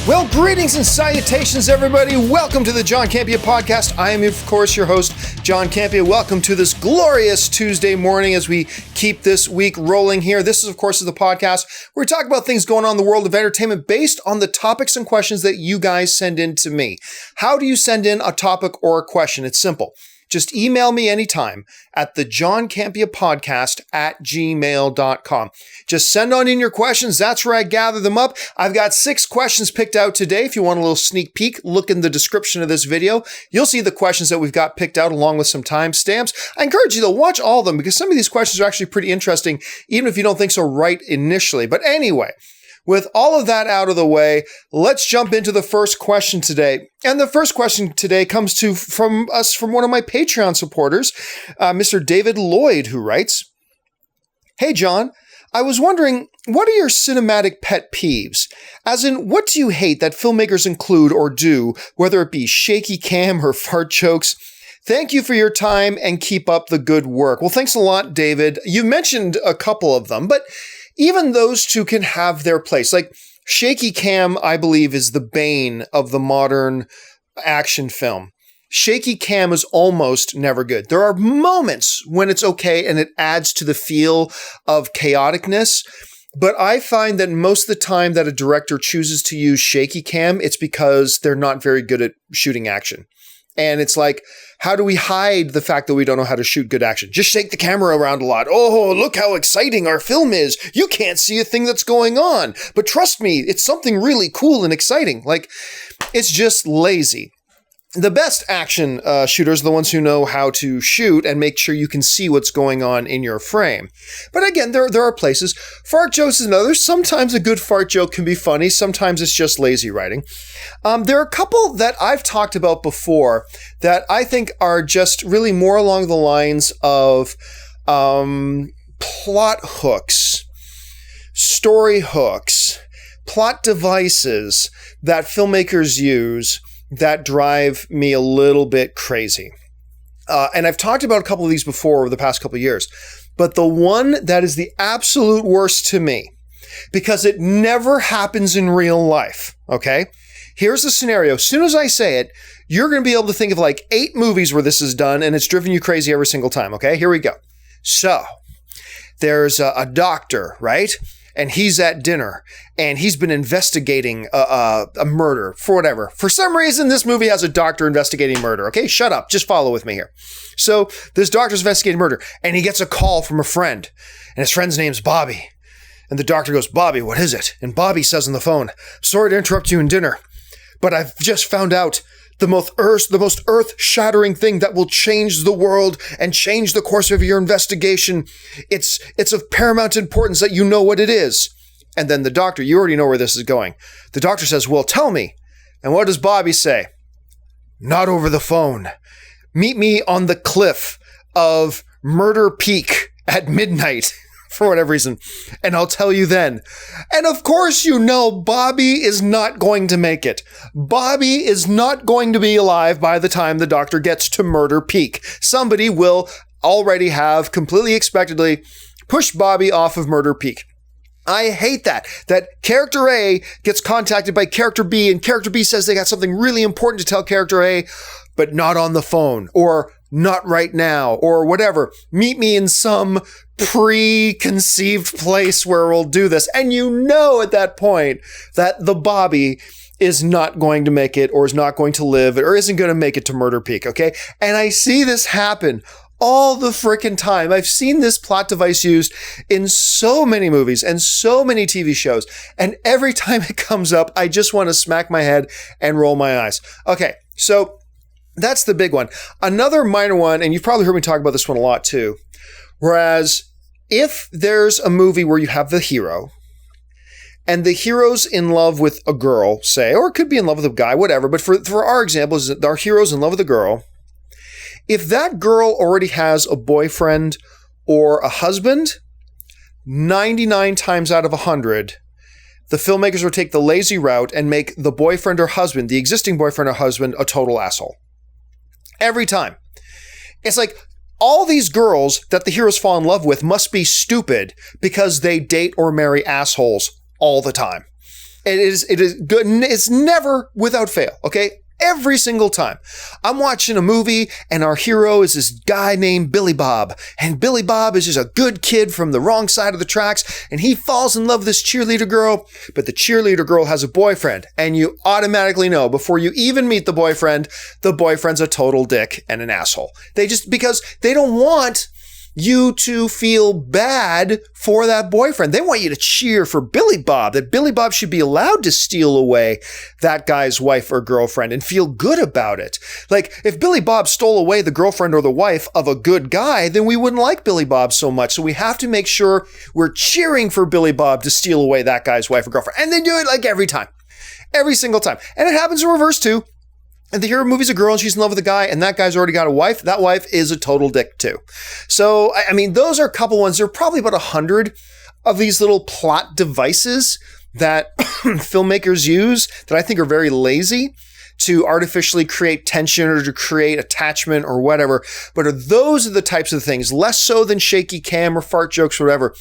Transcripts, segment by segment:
Well, greetings and salutations, everybody. Welcome to the John Campea podcast. I am, of course, your host, John Campea. Welcome to this glorious Tuesday morning as we keep this week rolling here. This is, of course, the podcast where we talk about things going on in the world of entertainment based on the topics and questions that you guys send in to me. How do you send in a topic or a question? It's simple. Just email me anytime at the John Campea podcast at gmail.com. Just send on in your questions. That's where I gather them up. I've got 6 questions picked out today. If you want a little sneak peek, look in the description of this video. You'll see the questions that we've got picked out along with some timestamps. I encourage you to watch all of them because some of these questions are actually pretty interesting, even if you don't think so right initially. But anyway, with all of that out of the way, let's jump into the first question today. And the first question today comes from one of my Patreon supporters, Mr. David Lloyd, who writes, "Hey, John, I was wondering, what are your cinematic pet peeves? As in, what do you hate that filmmakers include or do, whether it be shaky cam or fart jokes? Thank you for your time and keep up the good work." Well, thanks a lot, David. You mentioned a couple of them, but even those two can have their place. Like shaky cam, I believe, is the bane of the modern action film. Shaky cam is almost never good. There are moments when it's okay and it adds to the feel of chaoticness. But I find that most of the time that a director chooses to use shaky cam, it's because they're not very good at shooting action. And it's like, how do we hide the fact that we don't know how to shoot good action? Just shake the camera around a lot. Oh, look how exciting our film is. You can't see a thing that's going on. But trust me, it's something really cool and exciting. Like, it's just lazy. The best action shooters are the ones who know how to shoot and make sure you can see what's going on in your frame. But again, there are places. Fart jokes is another. Sometimes a good fart joke can be funny. Sometimes it's just lazy writing. There are a couple that I've talked about before that I think are just really more along the lines of plot hooks, story hooks, plot devices that filmmakers use that drive me a little bit crazy. And I've talked about a couple of these before over the past couple of years, but the one that is the absolute worst to me, because it never happens in real life, okay? Here's the scenario. As soon as I say it, you're going to be able to think of like 8 movies where this is done, and it's driven you crazy every single time, okay? Here we go. So, there's a doctor, right? And he's at dinner, and he's been investigating a murder for whatever. For some reason, this movie has a doctor investigating murder. Okay, shut up. Just follow with me here. So this doctor's investigating murder, and he gets a call from a friend, and his friend's name's Bobby. And the doctor goes, "Bobby, what is it?" And Bobby says on the phone, "Sorry to interrupt you in dinner, but I've just found out the most earth-shattering thing that will change the world and change the course of your investigation. It's of paramount importance that you know what it is." And then the doctor, you already know where this is going. The doctor says, "Well, tell me." And what does Bobby say? "Not over the phone. Meet me on the cliff of Murder Peak at midnight." For whatever reason, and I'll tell you then. And of course, you know, Bobby is not going to make it. Bobby is not going to be alive by the time the doctor gets to Murder Peak. Somebody will already have completely expectedly pushed Bobby off of Murder Peak. I hate that character A gets contacted by character B, and character B says they got something really important to tell character A, but not on the phone, or not right now, or whatever. Meet me in some preconceived place where we'll do this. And you know at that point that the Bobby is not going to make it, or is not going to live, or isn't going to make it to Murder Peak, okay? And I see this happen all the frickin' time. I've seen this plot device used in so many movies and so many TV shows, and every time it comes up, I just want to smack my head and roll my eyes. Okay, so that's the big one. Another minor one, and you've probably heard me talk about this one a lot too, whereas if there's a movie where you have the hero, and the hero's in love with a girl, say, or it could be in love with a guy, whatever, but for our examples, our hero's in love with a girl. If that girl already has a boyfriend or a husband, 99 times out of 100, the filmmakers would take the lazy route and make the boyfriend or husband, the existing boyfriend or husband, a total asshole. Every time. It's like, all these girls that the heroes fall in love with must be stupid because they date or marry assholes all the time. It is good. It's never without fail. Okay. Every single time I'm watching a movie and our hero is this guy named Billy Bob, and Billy Bob is just a good kid from the wrong side of the tracks, and he falls in love with this cheerleader girl, but the cheerleader girl has a boyfriend, and you automatically know before you even meet the boyfriend's a total dick and an asshole. Because they don't want you to feel bad for that boyfriend. They want you to cheer for Billy Bob, that Billy Bob should be allowed to steal away that guy's wife or girlfriend and feel good about it. Like, if Billy Bob stole away the girlfriend or the wife of a good guy, then we wouldn't like Billy Bob so much. So we have to make sure we're cheering for Billy Bob to steal away that guy's wife or girlfriend. And they do it like every time. Every single time. And it happens in reverse too. And the hero movie's a girl and she's in love with a guy and that guy's already got a wife. That wife is a total dick too. So, I mean, those are a couple ones. There are probably about 100 of these little plot devices that filmmakers use that I think are very lazy to artificially create tension or to create attachment or whatever. But those are the types of things, less so than shaky cam or fart jokes or whatever.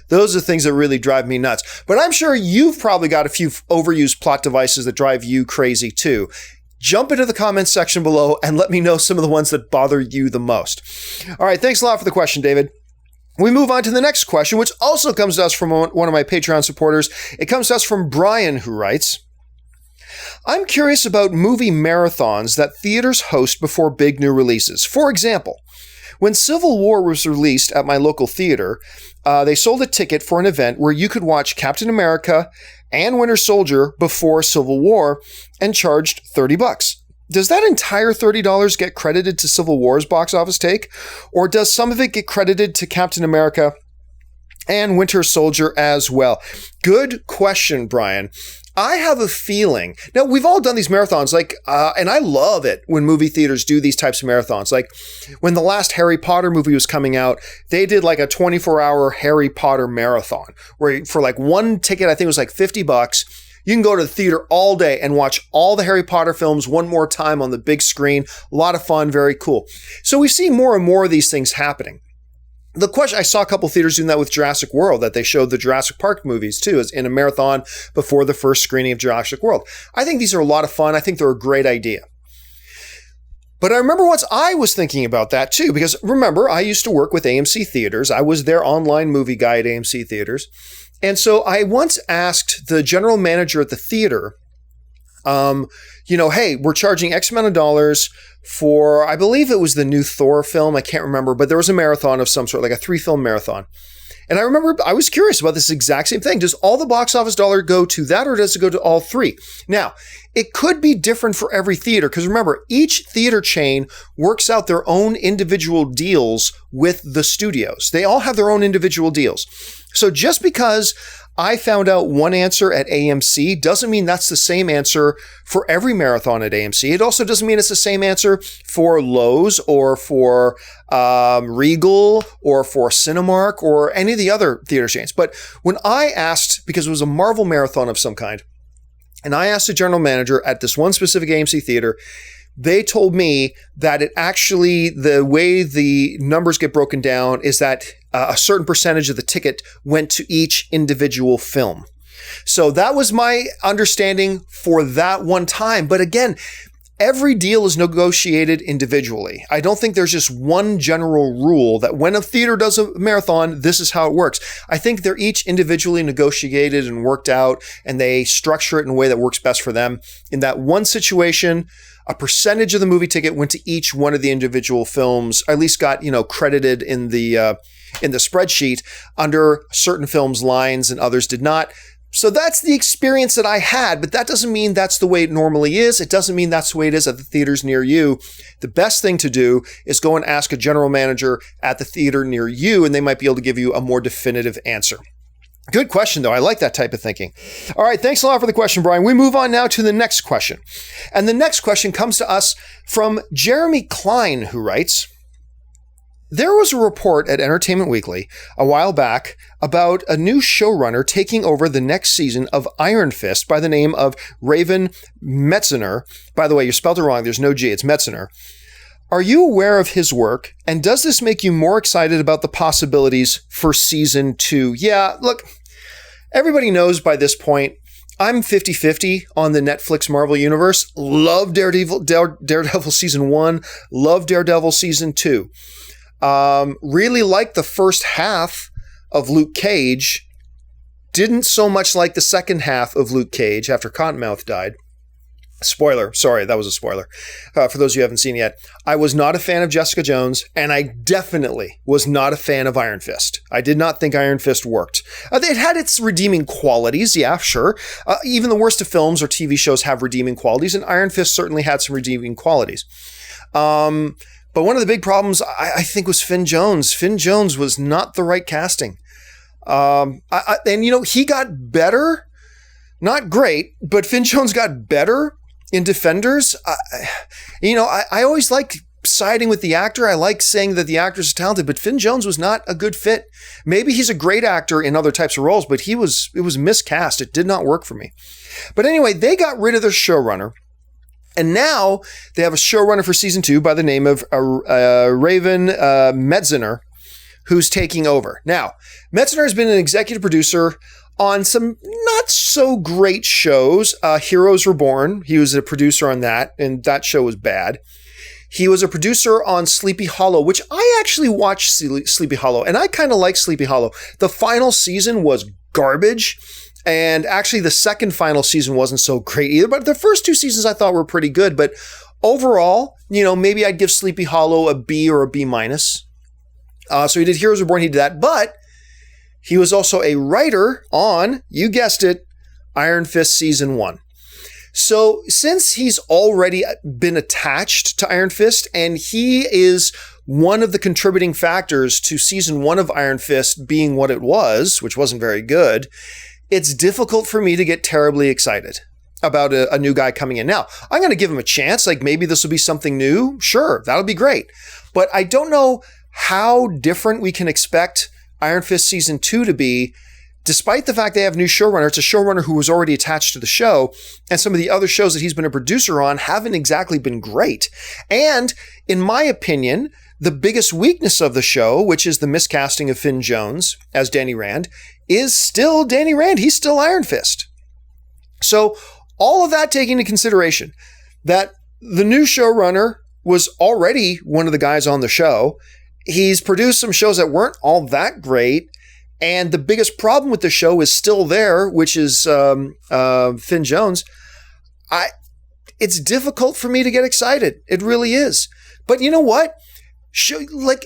Those are things that really drive me nuts. But I'm sure you've probably got a few overused plot devices that drive you crazy too. Jump into the comments section below and let me know some of the ones that bother you the most. All right, thanks a lot for the question, David. We move on to the next question, which also comes to us from one of my Patreon supporters. It comes to us from Brian, who writes, I'm curious about movie marathons that theaters host before big new releases. For example, when Civil War was released at my local theater, they sold a ticket for an event where you could watch Captain America and Winter Soldier before Civil War and charged $30. Does that entire $30 get credited to Civil War's box office take? Or does some of it get credited to Captain America and Winter Soldier as well? Good question, Brian. I have a feeling. Now, we've all done these marathons, and I love it when movie theaters do these types of marathons. Like when the last Harry Potter movie was coming out, they did like a 24-hour Harry Potter marathon where for like one ticket, I think it was like $50. You can go to the theater all day and watch all the Harry Potter films one more time on the big screen. A lot of fun, very cool. So we see more and more of these things happening. The question, I saw a couple theaters doing that with Jurassic World, that they showed the Jurassic Park movies too, as in a marathon before the first screening of Jurassic World. I think these are a lot of fun. I think they're a great idea. But I remember once I was thinking about that too, because remember, I used to work with AMC Theaters. I was their online movie guy at AMC Theaters. And so I once asked the general manager at the theater, hey, we're charging X amount of dollars for, I believe it was the new Thor film. I can't remember, but there was a marathon of some sort, like a 3-film marathon. And I remember I was curious about this exact same thing. Does all the box office dollar go to that or does it go to all three? Now, it could be different for every theater because remember, each theater chain works out their own individual deals with the studios. They all have their own individual deals. So just because I found out one answer at AMC doesn't mean that's the same answer for every marathon at AMC. It also doesn't mean it's the same answer for Lowe's or for Regal or for Cinemark or any of the other theater chains. But when I asked, because it was a Marvel marathon of some kind, and I asked the general manager at this one specific AMC theater, they told me that it actually, the way the numbers get broken down is that a certain percentage of the ticket went to each individual film. So that was my understanding for that one time. But again, every deal is negotiated individually. I don't think there's just one general rule that when a theater does a marathon, this is how it works. I think they're each individually negotiated and worked out, and they structure it in a way that works best for them. In that one situation, a percentage of the movie ticket went to each one of the individual films, or at least got, credited in the spreadsheet under certain films' lines and others did not. So that's the experience that I had, but that doesn't mean that's the way it normally is. It doesn't mean that's the way it is at the theaters near you. The best thing to do is go and ask a general manager at the theater near you, and they might be able to give you a more definitive answer. Good question, though. I like that type of thinking. All right, thanks a lot for the question, Brian. We move on now to the next question. And the next question comes to us from Jeremy Cline, who writes, there was a report at Entertainment Weekly a while back about a new showrunner taking over the next season of Iron Fist by the name of Raven Metzger. By the way, you spelled it wrong. There's no G. It's Metzger. Are you aware of his work? And does this make you more excited about the possibilities for season 2? Yeah, look, everybody knows by this point, I'm 50-50 on the Netflix Marvel Universe. Love Daredevil Season 1. Love Daredevil Season 2. Really like the first half of Luke Cage. Didn't so much like the second half of Luke Cage after Cottonmouth died. Spoiler. Sorry, that was a spoiler. For those of you who haven't seen it yet. I was not a fan of Jessica Jones, and I definitely was not a fan of Iron Fist. I did not think Iron Fist worked. It had its redeeming qualities, yeah, sure. Even the worst of films or TV shows have redeeming qualities, and Iron Fist certainly had some redeeming qualities. But one of the big problems, I think, was Finn Jones. Finn Jones was not the right casting. And, he got better. Not great, but Finn Jones got better in Defenders. I always like siding with the actor. I like saying that the actors are talented, but Finn Jones was not a good fit. Maybe he's a great actor in other types of roles, but it was miscast. It did not work for me. But anyway, they got rid of their showrunner. And now they have a showrunner for season 2 by the name of Raven Metzger, who's taking over. Now, Metzger has been an executive producer on some not so great shows. Heroes Reborn. He was a producer on that, and that show was bad. He was a producer on Sleepy Hollow, which I actually watched Sleepy Hollow, and I kind of like Sleepy Hollow. The final season was garbage, and actually the second final season wasn't so great either, but the first 2 seasons I thought were pretty good. But overall, maybe I'd give Sleepy Hollow a B or a B minus. So he did Heroes Reborn, he did that, but he was also a writer on, you guessed it, Iron Fist Season 1. So since he's already been attached to Iron Fist, and he is one of the contributing factors to Season 1 of Iron Fist being what it was, which wasn't very good, it's difficult for me to get terribly excited about a new guy coming in. Now, I'm going to give him a chance. Like, maybe this will be something new. Sure, that'll be great. But I don't know how different we can expect Iron Fist Season 2 to be, despite the fact they have a new showrunner. It's a showrunner who was already attached to the show, and some of the other shows that he's been a producer on haven't exactly been great. And in my opinion, the biggest weakness of the show, which is the miscasting of Finn Jones as Danny Rand, is still Danny Rand. He's still Iron Fist. So all of that taking into consideration, that the new showrunner was already one of the guys on the show. He's produced some shows that weren't all that great. And the biggest problem with the show is still there, which is Finn Jones. It's difficult for me to get excited. It really is. But you know what?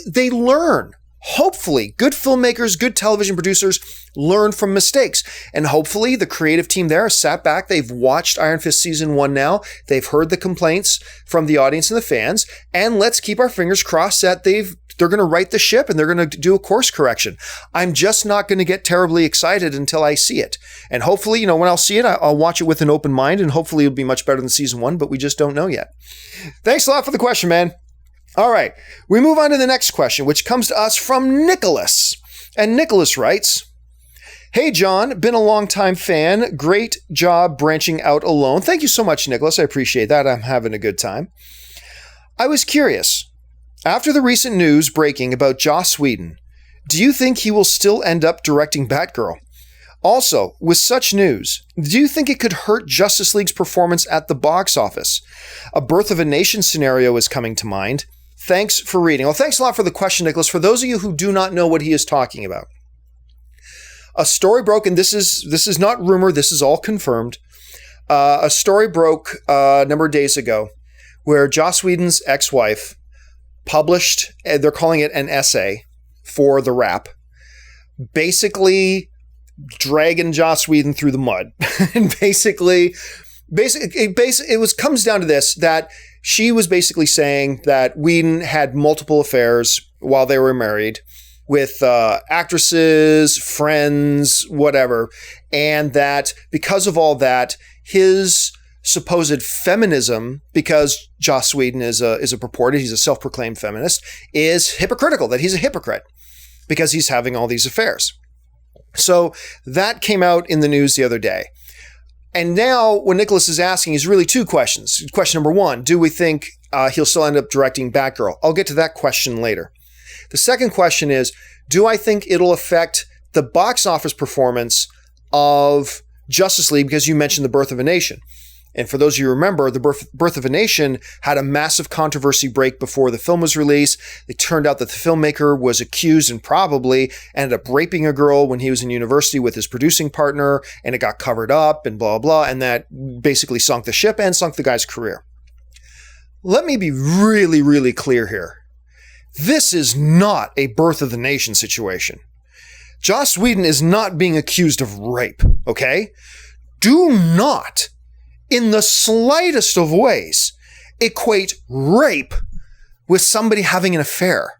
They learn. Hopefully, good filmmakers, good television producers learn from mistakes. And hopefully the creative team there sat back. They've watched Iron Fist Season 1 now. They've heard the complaints from the audience and the fans. And let's keep our fingers crossed that they're going to right the ship and they're going to do a course correction. I'm just not going to get terribly excited until I see it. And hopefully, when I'll see it, I'll watch it with an open mind, and hopefully it'll be much better than Season 1, but we just don't know yet. Thanks a lot for the question, man. All right, we move on to the next question, which comes to us from Nickolas. And Nickolas writes, "Hey, John, been a long-time fan. Great job branching out alone." Thank you so much, Nickolas. I appreciate that. I'm having a good time. I was curious, after the recent news breaking about Joss Whedon, do you think he will still end up directing Batgirl? Also, with such news, do you think it could hurt Justice League's performance at the box office? A Birth of a Nation scenario is coming to mind. Thanks for reading. Well, thanks a lot for the question, Nickolas. For those of you who do not know what he is talking about, a story broke, and this is not rumor, this is all confirmed. A story broke a number of days ago where Joss Whedon's ex-wife published, they're calling it an essay for The Wrap, basically dragging Joss Whedon through the mud. And basically it comes down to this, that she was basically saying that Whedon had multiple affairs while they were married with actresses, friends, whatever, and that because of all that, his supposed feminism, because Joss Whedon is a purported, he's a self-proclaimed feminist, is hypocritical, that he's a hypocrite because he's having all these affairs. So that came out in the news the other day. And now what Nickolas is asking is really 2 questions. Question number 1, do we think he'll still end up directing Batgirl? I'll get to that question later. The second question is, do I think it'll affect the box office performance of Justice League because you mentioned The Birth of a Nation. And for those of you who remember, The Birth of a Nation had a massive controversy break before the film was released. It turned out that the filmmaker was accused and probably ended up raping a girl when he was in university with his producing partner, and it got covered up and blah, blah, and that basically sunk the ship and sunk the guy's career. Let me be really, really clear here. This is not a Birth of the Nation situation. Joss Whedon is not being accused of rape, okay? Do not, in the slightest of ways, equate rape with somebody having an affair.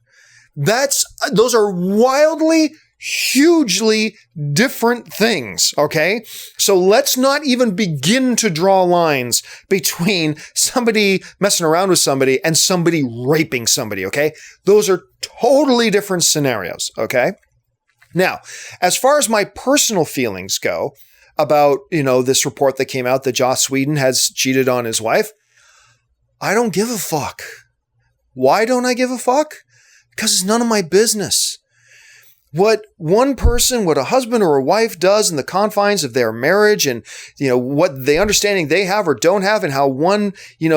Those are wildly, hugely different things, okay? So let's not even begin to draw lines between somebody messing around with somebody and somebody raping somebody, okay? Those are totally different scenarios, okay? Now, as far as my personal feelings go about, this report that came out that Joss Whedon has cheated on his wife, I don't give a fuck. Why don't I give a fuck? Because it's none of my business. What one person, what a husband or a wife does in the confines of their marriage and, what the understanding they have or don't have and how one,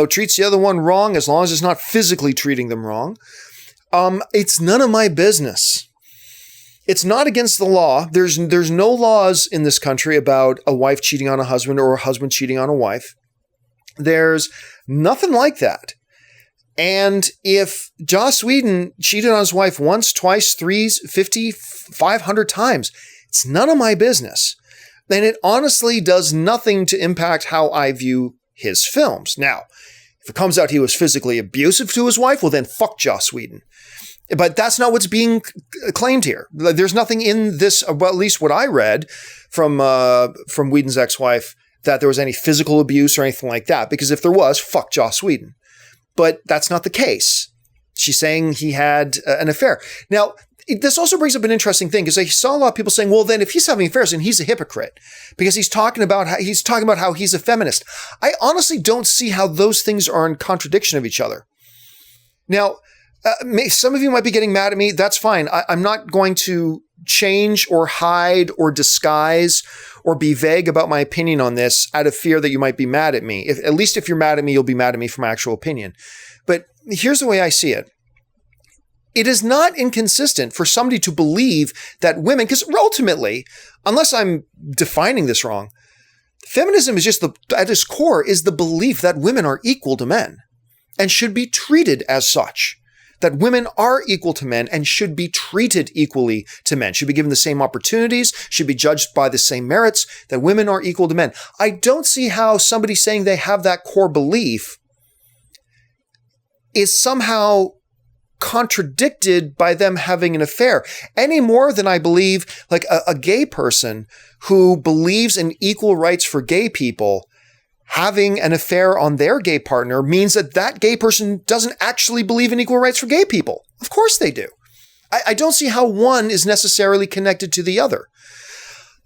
treats the other one wrong, as long as it's not physically treating them wrong, it's none of my business. It's not against the law. There's no laws in this country about a wife cheating on a husband or a husband cheating on a wife. There's nothing like that. And if Joss Whedon cheated on his wife once, twice, 3, 50, 500 times, it's none of my business. Then it honestly does nothing to impact how I view his films. Now, if it comes out he was physically abusive to his wife, well then fuck Joss Whedon. But that's not what's being claimed here. There's nothing in this, well, at least what I read from Whedon's ex-wife, that there was any physical abuse or anything like that. Because if there was, fuck Joss Whedon. But that's not the case. She's saying he had an affair. Now, this also brings up an interesting thing, because I saw a lot of people saying, well, then if he's having affairs, then he's a hypocrite because he's talking about how he's a feminist. I honestly don't see how those things are in contradiction of each other. Now, some of you might be getting mad at me. That's fine. I'm not going to change or hide or disguise or be vague about my opinion on this out of fear that you might be mad at me. At least if you're mad at me, you'll be mad at me for my actual opinion. But here's the way I see it. It is not inconsistent for somebody to believe that women, because ultimately, unless I'm defining this wrong, feminism is just at its core is the belief that women are equal to men and should be treated as such. That women are equal to men and should be treated equally to men, should be given the same opportunities, should be judged by the same merits, that women are equal to men. I don't see how somebody saying they have that core belief is somehow contradicted by them having an affair, any more than I believe like a gay person who believes in equal rights for gay people having an affair on their gay partner means that gay person doesn't actually believe in equal rights for gay people. Of course they do. I don't see how one is necessarily connected to the other.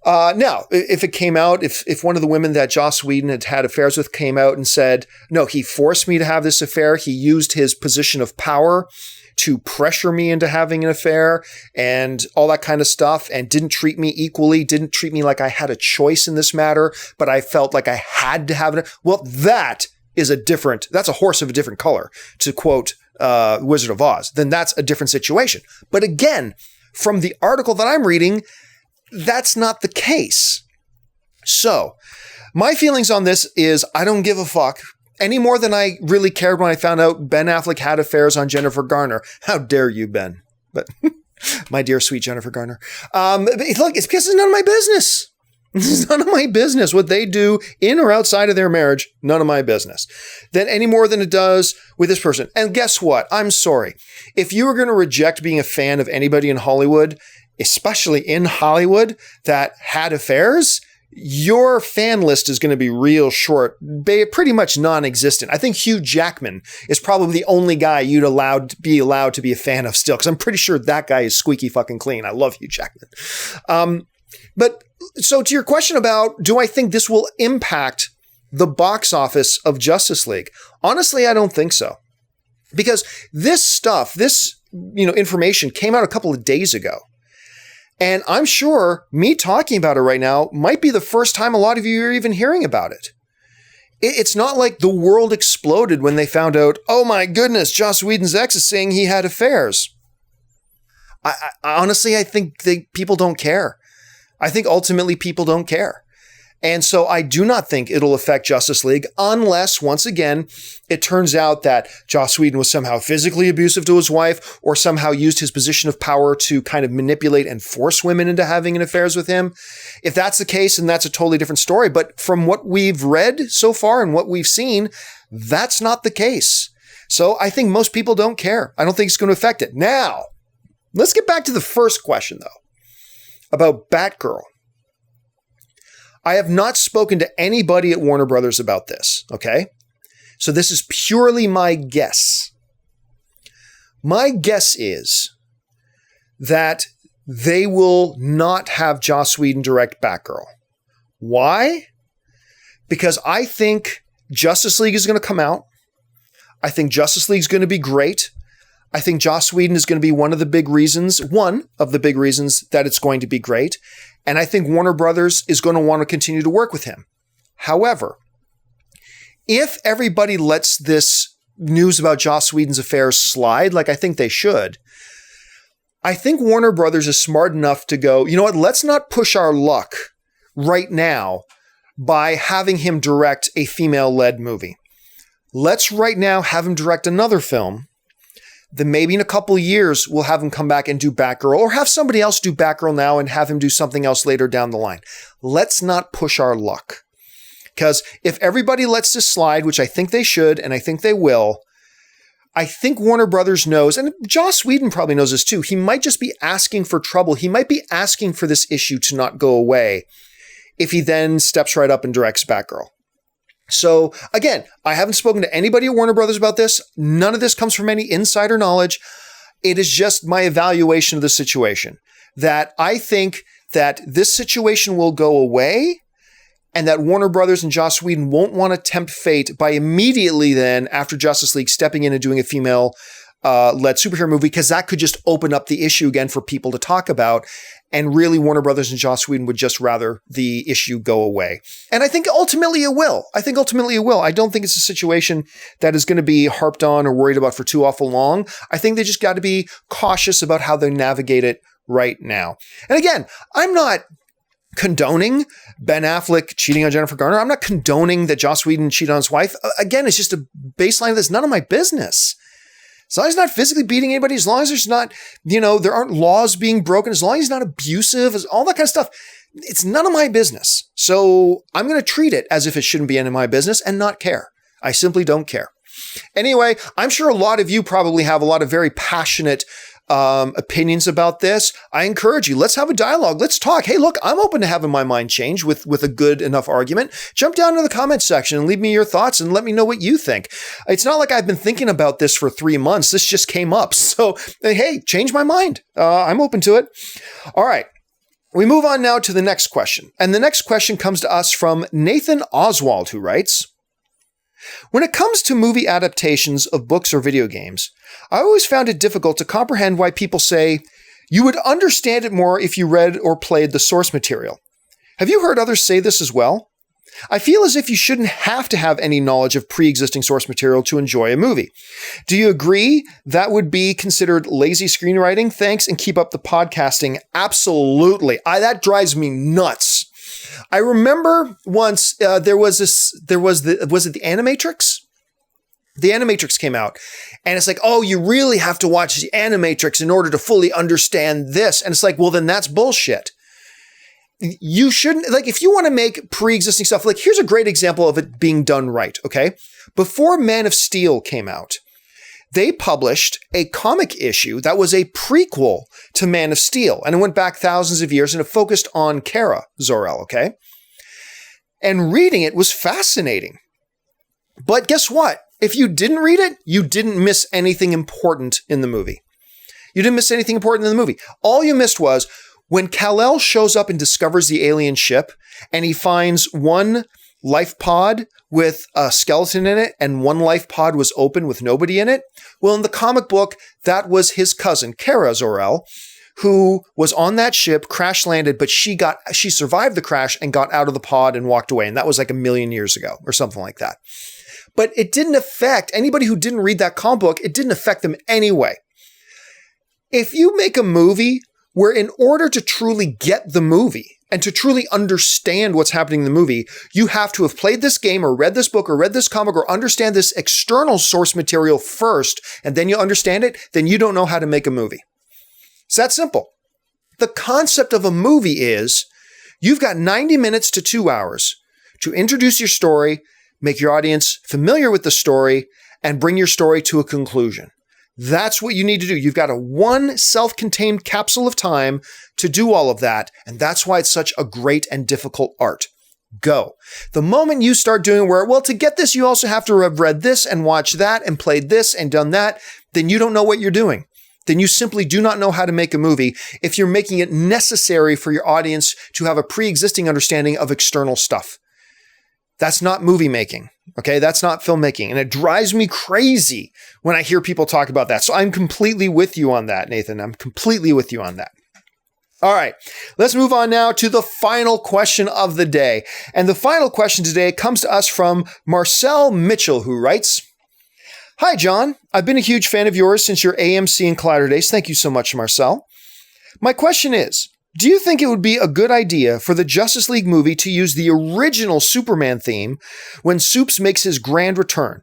Now, if it came out, if one of the women that Joss Whedon had affairs with came out and said, no, he forced me to have this affair, he used his position of power to pressure me into having an affair and all that kind of stuff, and didn't treat me equally, didn't treat me like I had a choice in this matter, but I felt like I had to have it. Well, that's a horse of a different color, to quote Wizard of Oz. Then that's a different situation. But again, from the article that I'm reading, that's not the case. So my feelings on this is I don't give a fuck. Any more than I really cared when I found out Ben Affleck had affairs on Jennifer Garner. How dare you, Ben? But my dear, sweet Jennifer Garner. Look, it's because it's none of my business. This is none of my business. What they do in or outside of their marriage, none of my business. Then any more than it does with this person. And guess what? I'm sorry. If you were going to reject being a fan of anybody in Hollywood, especially in Hollywood, that had affairs, your fan list is going to be real short, pretty much non-existent. I think Hugh Jackman is probably the only guy you'd be allowed to be a fan of still, because I'm pretty sure that guy is squeaky fucking clean. I love Hugh Jackman. But so to your question about, do I think this will impact the box office of Justice League? Honestly, I don't think so. Because this information came out a couple of days ago. And I'm sure me talking about it right now might be the first time a lot of you are even hearing about it. It's not like the world exploded when they found out, oh my goodness, Joss Whedon's ex is saying he had affairs. I honestly, I think people don't care. I think ultimately people don't care. And so I do not think it'll affect Justice League unless, once again, it turns out that Joss Whedon was somehow physically abusive to his wife or somehow used his position of power to kind of manipulate and force women into having affairs with him. If that's the case, then that's a totally different story. But from what we've read so far and what we've seen, that's not the case. So I think most people don't care. I don't think it's going to affect it. Now, let's get back to the first question, though, about Batgirl. I have not spoken to anybody at Warner Brothers about this, okay? So this is purely my guess. My guess is that they will not have Joss Whedon direct Batgirl. Why? Because I think Justice League is going to come out. I think Justice League is going to be great. I think Joss Whedon is going to be one of the big reasons that it's going to be great. And I think Warner Brothers is going to want to continue to work with him. However, if everybody lets this news about Joss Whedon's affairs slide, like I think they should, I think Warner Brothers is smart enough to go, you know what, let's not push our luck right now by having him direct a female-led movie. Let's right now have him direct another film. Then maybe in a couple of years, we'll have him come back and do Batgirl, or have somebody else do Batgirl now and have him do something else later down the line. Let's not push our luck. Because if everybody lets this slide, which I think they should, and I think they will, I think Warner Brothers knows, and Joss Whedon probably knows this too, he might just be asking for trouble. He might be asking for this issue to not go away if he then steps right up and directs Batgirl. So again, I haven't spoken to anybody at Warner Brothers about this. None of this comes from any insider knowledge. It is just my evaluation of the situation, that I think that this situation will go away and that Warner Brothers and Joss Whedon won't want to tempt fate by immediately then, after Justice League, stepping in and doing a female led superhero movie, because that could just open up the issue again for people to talk about. And really, Warner Brothers and Joss Whedon would just rather the issue go away. And I think ultimately it will. I don't think it's a situation that is going to be harped on or worried about for too awful long. I think they just got to be cautious about how they navigate it right now. And again, I'm not condoning Ben Affleck cheating on Jennifer Garner. I'm not condoning that Joss Whedon cheated on his wife. Again, it's just a baseline that's none of my business. As long as he's not physically beating anybody, as long as there's not, there aren't laws being broken, as long as he's not abusive, all that kind of stuff, it's none of my business. So I'm going to treat it as if it shouldn't be any of my business and not care. I simply don't care. Anyway, I'm sure a lot of you probably have a lot of very passionate opinions about this. I encourage you, let's have a dialogue. Let's talk. Hey, look, I'm open to having my mind change with a good enough argument. Jump down to the comments section and leave me your thoughts and let me know what you think. It's not like I've been thinking about this for 3 months. This just came up. So, hey, change my mind. I'm open to it. All right. We move on now to the next question. And the next question comes to us from Nathan Oswald, who writes, when it comes to movie adaptations of books or video games, I always found it difficult to comprehend why people say, you would understand it more if you read or played the source material. Have you heard others say this as well? I feel as if you shouldn't have to have any knowledge of pre-existing source material to enjoy a movie. Do you agree that would be considered lazy screenwriting? Thanks, and keep up the podcasting. Absolutely. That drives me nuts. I remember once was it the Animatrix? The Animatrix came out, and it's like, oh, you really have to watch the Animatrix in order to fully understand this. And it's like, well, then that's bullshit. You shouldn't, like, if you want to make pre-existing stuff, like, here's a great example of it being done right, okay? Before Man of Steel came out, they published a comic issue that was a prequel to Man of Steel, and it went back thousands of years, and it focused on Kara Zor-El, okay? And reading it was fascinating. But guess what? If you didn't read it, you didn't miss anything important in the movie. You didn't miss anything important in the movie. All you missed was when Kal-El shows up and discovers the alien ship, and he finds one life pod with a skeleton in it, and one life pod was open with nobody in it. Well, in the comic book, that was his cousin, Kara Zor-El, who was on that ship, crash landed, but she survived the crash and got out of the pod and walked away. And that was like 1,000,000 years ago or something like that. But it didn't affect anybody who didn't read that comic book. It didn't affect them anyway. If you make a movie where in order to truly get the movie and to truly understand what's happening in the movie, you have to have played this game or read this book or read this comic or understand this external source material first, and then you understand it, then you don't know how to make a movie. It's that simple. The concept of a movie is you've got 90 minutes to 2 hours to introduce your story, make your audience familiar with the story, and bring your story to a conclusion. That's what you need to do. You've got one self-contained capsule of time to do all of that, and that's why it's such a great and difficult art. Go. The moment you start doing to get this, you also have to have read this and watched that and played this and done that, then you don't know what you're doing. Then you simply do not know how to make a movie if you're making it necessary for your audience to have a pre-existing understanding of external stuff. That's not movie making. Okay, that's not filmmaking. And it drives me crazy when I hear people talk about that. So I'm completely with you on that, Nathan. I'm completely with you on that. All right, let's move on now to the final question of the day. And the final question today comes to us from Marcel Mitchell, who writes, "Hi, John. I've been a huge fan of yours since your AMC and Collider days. Thank you so much, Marcel. My question is, do you think it would be a good idea for the Justice League movie to use the original Superman theme when Supes makes his grand return?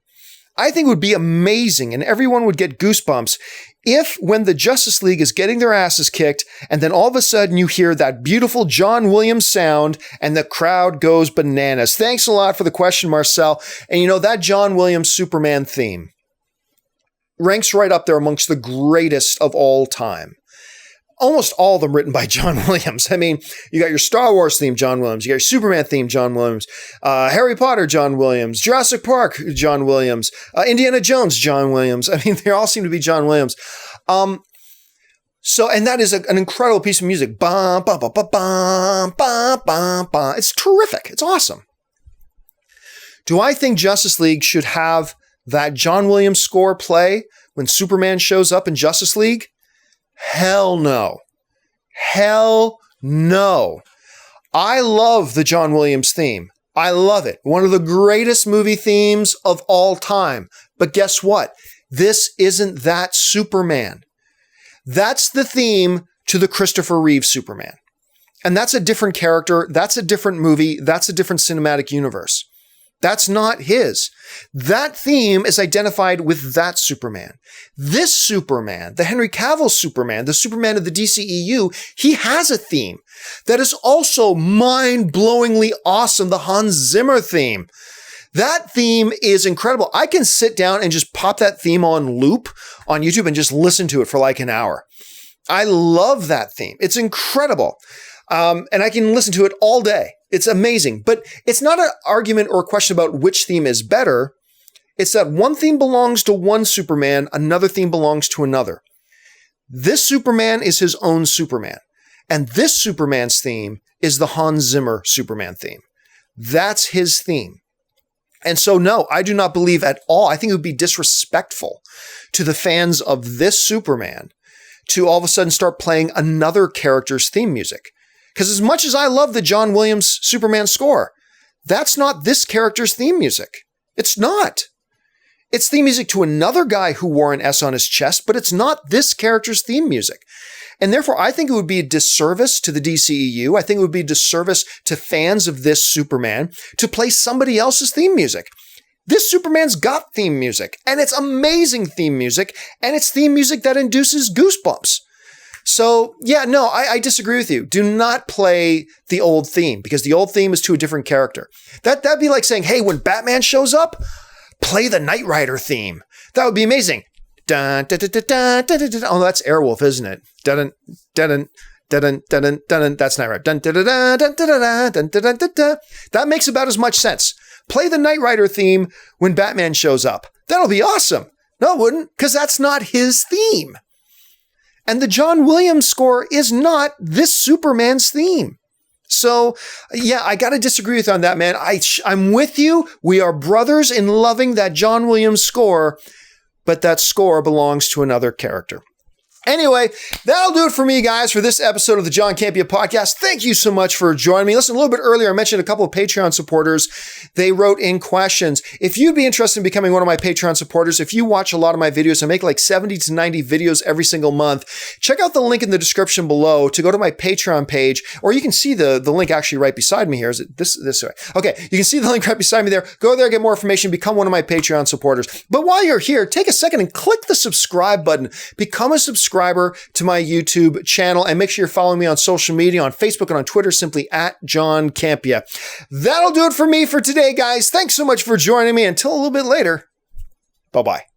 I think it would be amazing and everyone would get goosebumps if when the Justice League is getting their asses kicked and then all of a sudden you hear that beautiful John Williams sound and the crowd goes bananas." Thanks a lot for the question, Marcel. And that John Williams Superman theme ranks right up there amongst the greatest of all time. Almost all of them written by John Williams. I mean, you got your Star Wars theme, John Williams. You got your Superman theme, John Williams. Harry Potter, John Williams. Jurassic Park, John Williams. Indiana Jones, John Williams. I mean, they all seem to be John Williams. And that is an incredible piece of music. Bum, bum, bum, bum, bum, bum, bum, bum. It's terrific. It's awesome. Do I think Justice League should have that John Williams score play when Superman shows up in Justice League? Hell no. Hell no. I love the John Williams theme. I love it. One of the greatest movie themes of all time. But guess what? This isn't that Superman. That's the theme to the Christopher Reeve Superman. And that's a different character. That's a different movie. That's a different cinematic universe. That's not his. That theme is identified with that Superman. This Superman, the Henry Cavill Superman, the Superman of the DCEU, he has a theme that is also mind-blowingly awesome, the Hans Zimmer theme. That theme is incredible. I can sit down and just pop that theme on loop on YouTube and just listen to it for like an hour. I love that theme. It's incredible. And I can listen to it all day. It's amazing, but it's not an argument or a question about which theme is better. It's that one theme belongs to one Superman, another theme belongs to another. This Superman is his own Superman, and this Superman's theme is the Hans Zimmer Superman theme. That's his theme. And so, no, I do not believe at all. I think it would be disrespectful to the fans of this Superman to all of a sudden start playing another character's theme music. Because as much as I love the John Williams Superman score, that's not this character's theme music. It's not. It's theme music to another guy who wore an S on his chest, but it's not this character's theme music. And therefore, I think it would be a disservice to the DCEU. I think it would be a disservice to fans of this Superman to play somebody else's theme music. This Superman's got theme music, and it's amazing theme music, and it's theme music that induces goosebumps. So, yeah, no, I disagree with you. Do not play the old theme because the old theme is to a different character. That'd be like saying, hey, when Batman shows up, play the Knight Rider theme. That would be amazing. Dun, dun, dun, dun, dun, dun, dun, dun. Oh, that's Airwolf, isn't it? Dun, dun, dun, dun, dun, dun, dun. That's Knight Rider. Dun, dun, dun, dun, dun, dun, dun, dun, dun, dun. That makes about as much sense. Play the Knight Rider theme when Batman shows up. That'll be awesome. No, it wouldn't, because that's not his theme. And the John Williams score is not this Superman's theme. So, yeah, I got to disagree with you on that, man. I'm with you. We are brothers in loving that John Williams score, but that score belongs to another character. Anyway, that'll do it for me, guys, for this episode of the John Campea podcast. Thank you so much for joining me. Listen, a little bit earlier, I mentioned a couple of Patreon supporters. They wrote in questions. If you'd be interested in becoming one of my Patreon supporters, if you watch a lot of my videos, I make like 70 to 90 videos every single month. Check out the link in the description below to go to my Patreon page, or you can see the link actually right beside me here. Is it this way? Okay, you can see the link right beside me there. Go there, get more information, become one of my Patreon supporters. But while you're here, take a second and click the subscribe button. Become a subscriber to my YouTube channel, and make sure you're following me on social media, on Facebook and on Twitter, simply at John Campea. That'll do it for me for today, guys. Thanks so much for joining me. Until a little bit later, bye-bye.